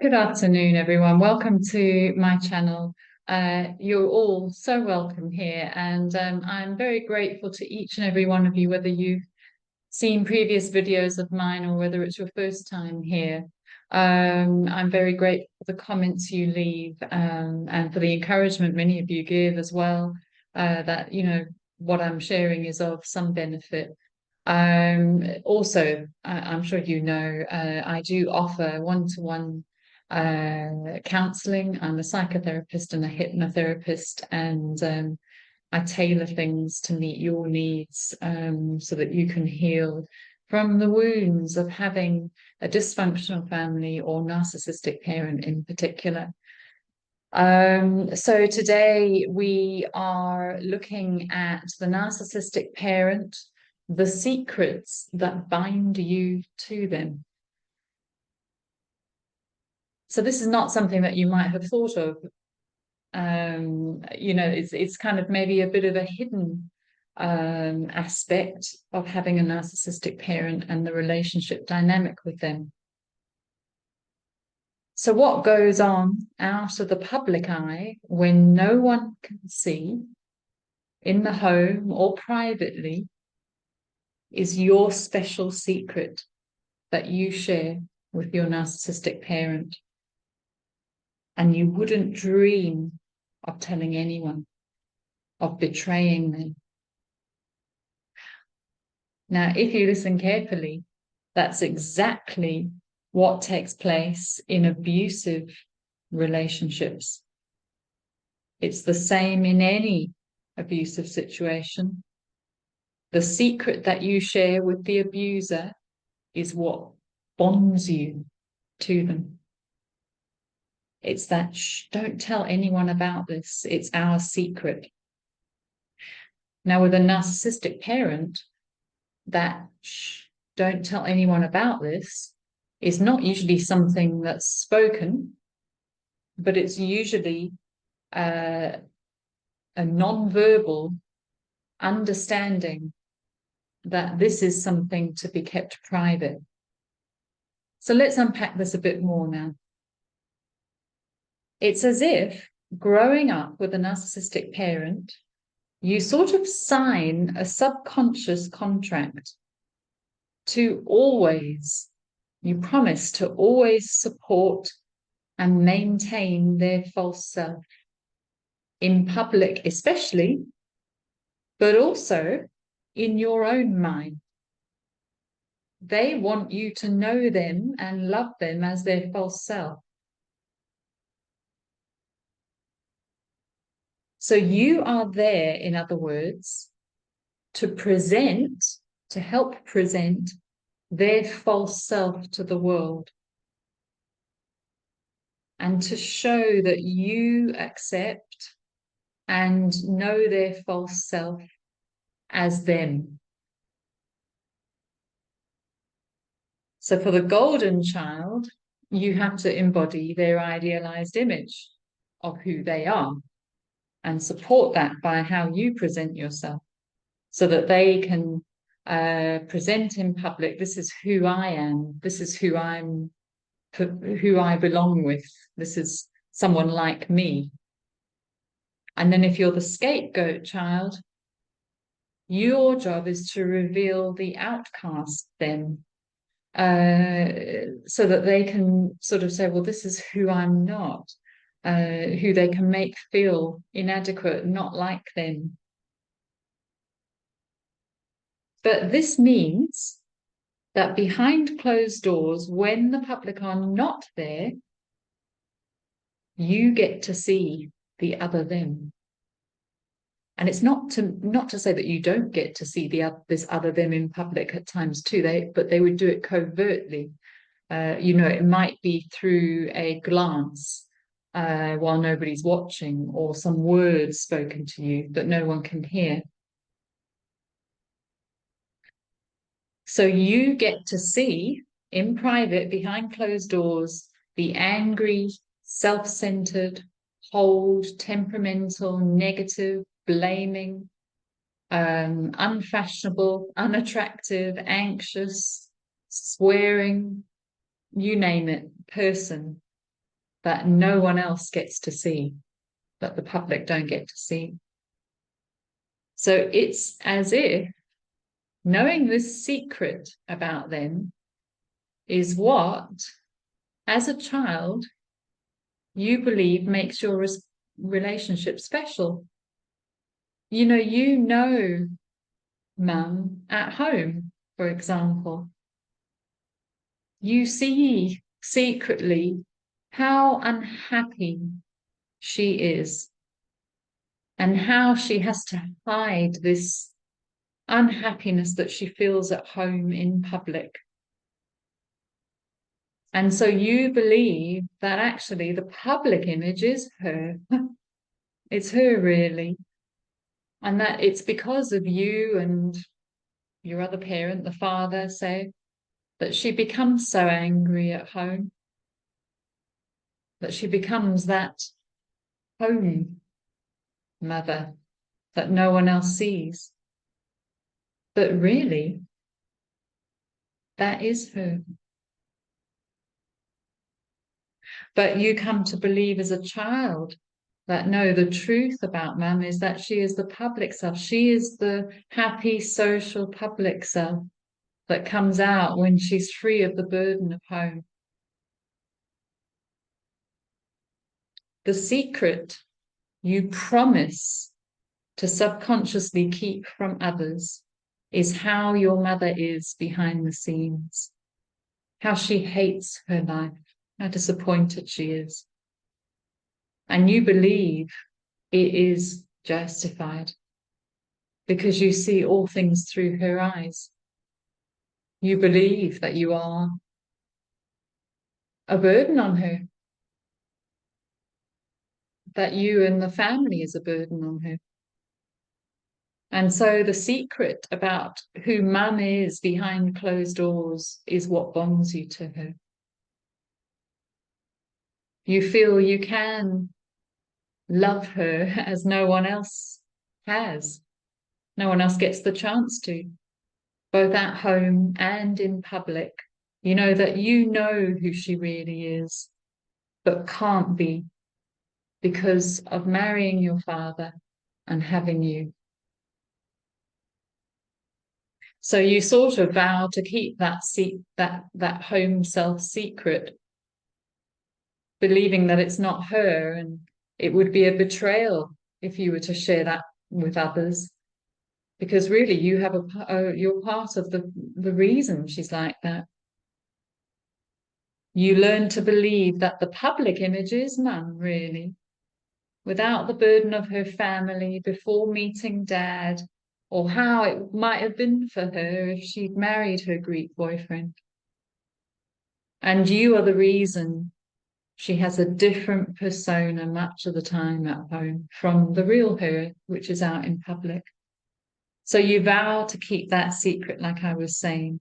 Good afternoon, everyone. Welcome to my channel. You're all so welcome here, and I'm very grateful to each and every one of you, whether you've seen previous videos of mine or whether it's your first time here. I'm very grateful for the comments you leave and for the encouragement many of you give as well, that, what I'm sharing is of some benefit. Also, I'm sure you know, I do offer one-to-one counseling. I'm a psychotherapist and a hypnotherapist, and I tailor things to meet your needs, so that you can heal from the wounds of having a dysfunctional family or narcissistic parent in particular. So today we are looking at the narcissistic parent, the secrets that bind you to them. So this is not something that you might have thought of. It's kind of maybe a bit of a hidden aspect of having a narcissistic parent and the relationship dynamic with them. So what goes on out of the public eye when no one can see, in the home or privately, is your special secret that you share with your narcissistic parent. And you wouldn't dream of telling anyone, of betraying them. Now, if you listen carefully, that's exactly what takes place in abusive relationships. It's the same in any abusive situation. The secret that you share with the abuser is what bonds you to them. It's that, shh, don't tell anyone about this. It's our secret. Now, with a narcissistic parent, that shh, don't tell anyone about this is not usually something that's spoken, but it's usually a non-verbal understanding that this is something to be kept private. So let's unpack this a bit more now. It's as if growing up with a narcissistic parent, you sort of sign a subconscious contract to always, you promise to always support and maintain their false self in public, especially, but also in your own mind. They want you to know them and love them as their false self. So you are there, in other words, to present, to help present their false self to the world, and to show that you accept and know their false self as them. So for the golden child, you have to embody their idealized image of who they are and support that by how you present yourself, so that they can present in public, this is who I am, this is who I belong with, this is someone like me. And then if you're the scapegoat child, your job is to reveal the outcast then, so that they can sort of say, well, this is who I'm not, who they can make feel inadequate, not like them. But this means that behind closed doors, when the public are not there, you get to see the other them. And it's not to say that you don't get to see this other them in public at times too. But they would do it covertly. It might be through a glance while nobody's watching, or some words spoken to you that no one can hear. So you get to see in private, behind closed doors, the angry, self-centered, cold, temperamental, negative, blaming, unfashionable, unattractive, anxious, swearing, you name it, person that no one else gets to see, that the public don't get to see. So it's as if knowing this secret about them is what, as a child, you believe makes your relationship special. You know mum at home, for example. You see secretly how unhappy she is and how she has to hide this unhappiness that she feels at home in public. And so you believe that actually the public image is her. It's her, really. And that it's because of you and your other parent, the father, say, that she becomes so angry at home, that she becomes that home mother that no one else sees. But really, that is her. But you come to believe as a child that no, the truth about mum is that she is the public self. She is the happy, social, public self that comes out when she's free of the burden of home. The secret you promise to subconsciously keep from others is how your mother is behind the scenes, how she hates her life, how disappointed she is. And you believe it is justified because you see all things through her eyes. You believe that you are a burden on her, that you and the family is a burden on her. And so the secret about who mum is behind closed doors is what bonds you to her. You feel you can love her as no one else has. No one else gets the chance to, both at home and in public. You know that you know who she really is, but can't be because of marrying your father and having you. So you sort of vow to keep that home self secret, believing that it's not her, and it would be a betrayal if you were to share that with others, because really you have you're part of the reason she's like that. You learn to believe that the public image is mum, really, without the burden of her family before meeting dad, or how it might have been for her if she'd married her Greek boyfriend. And you are the reason she has a different persona much of the time at home from the real her, which is out in public. So you vow to keep that secret, like I was saying.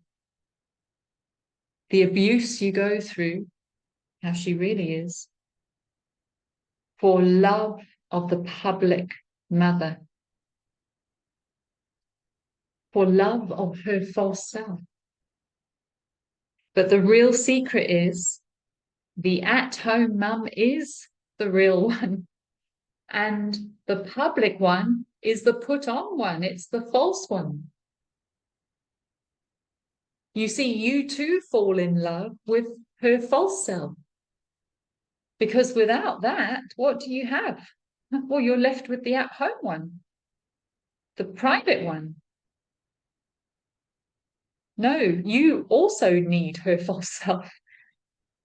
The abuse you go through, how she really is, for love of the public mother, for love of her false self. But the real secret is the at-home mum is the real one. And the public one is the put-on one. It's the false one. You see, you too fall in love with her false self. Because without that, what do you have? Well, you're left with the at-home one, the private one. No, you also need her false self.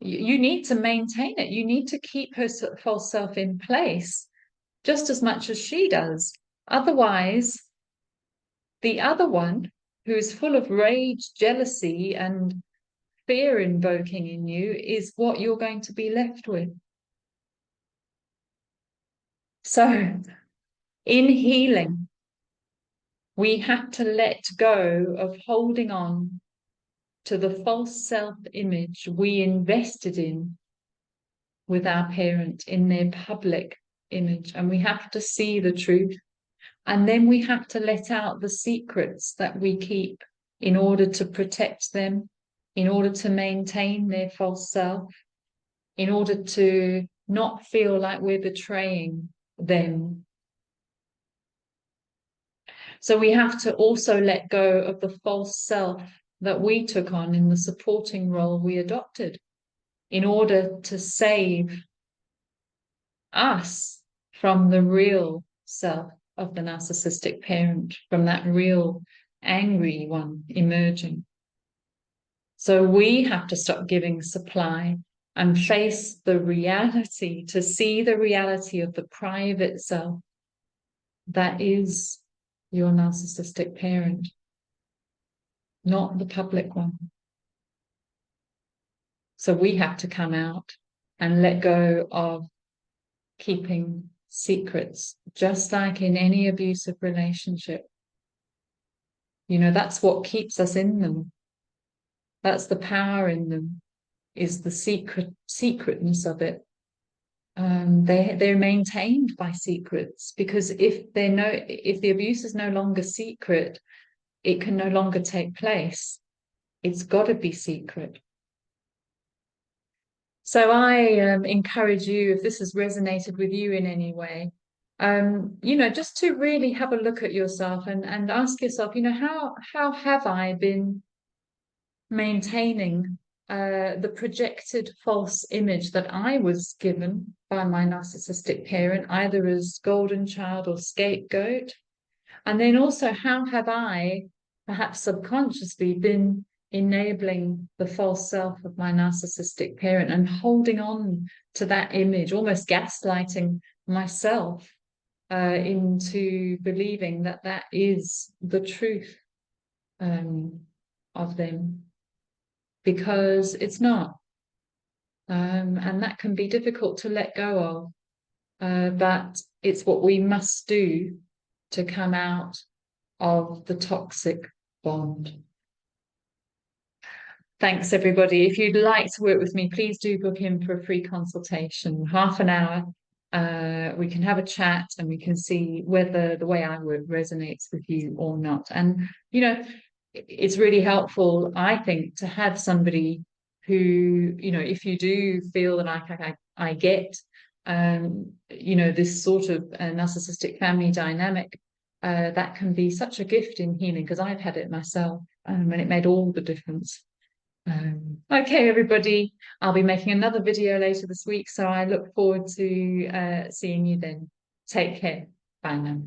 You need to maintain it. You need to keep her false self in place just as much as she does. Otherwise, the other one, who is full of rage, jealousy, and fear invoking in you, is what you're going to be left with. So, in healing, we have to let go of holding on to the false self-image we invested in with our parent, in their public image, and we have to see the truth. And then we have to let out the secrets that we keep in order to protect them in order to maintain their false self, in order to not feel like we're betraying them. So we have to also let go of the false self that we took on in the supporting role we adopted in order to save us from the real self of the narcissistic parent, from that real angry one emerging. So we have to stop giving supply and face the reality, to see the reality of the private self that is your narcissistic parent, not the public one. So we have to come out and let go of keeping secrets, just like in any abusive relationship. You know, that's what keeps us in them. That's the power in them, is the secretness of it. They're maintained by secrets, because if the abuse is no longer secret, it can no longer take place. It's got to be secret. So I encourage you, if this has resonated with you in any way, just to really have a look at yourself and ask yourself, how have I been maintaining the projected false image that I was given by my narcissistic parent, either as golden child or scapegoat? And then also, how have I, perhaps subconsciously, been enabling the false self of my narcissistic parent and holding on to that image, almost gaslighting myself into believing that that is the truth of them, because it's not. And that can be difficult to let go of, but it's what we must do to come out of the toxic bond. Thanks, everybody. If you'd like to work with me, please do book in for a free consultation, half an hour. We can have a chat and we can see whether the way I work resonates with you or not. And, it's really helpful, I think, to have somebody who, if you do feel that I get, this sort of narcissistic family dynamic, that can be such a gift in healing, because I've had it myself, and it made all the difference. Okay, everybody, I'll be making another video later this week, so I look forward to seeing you then. Take care. Bye now.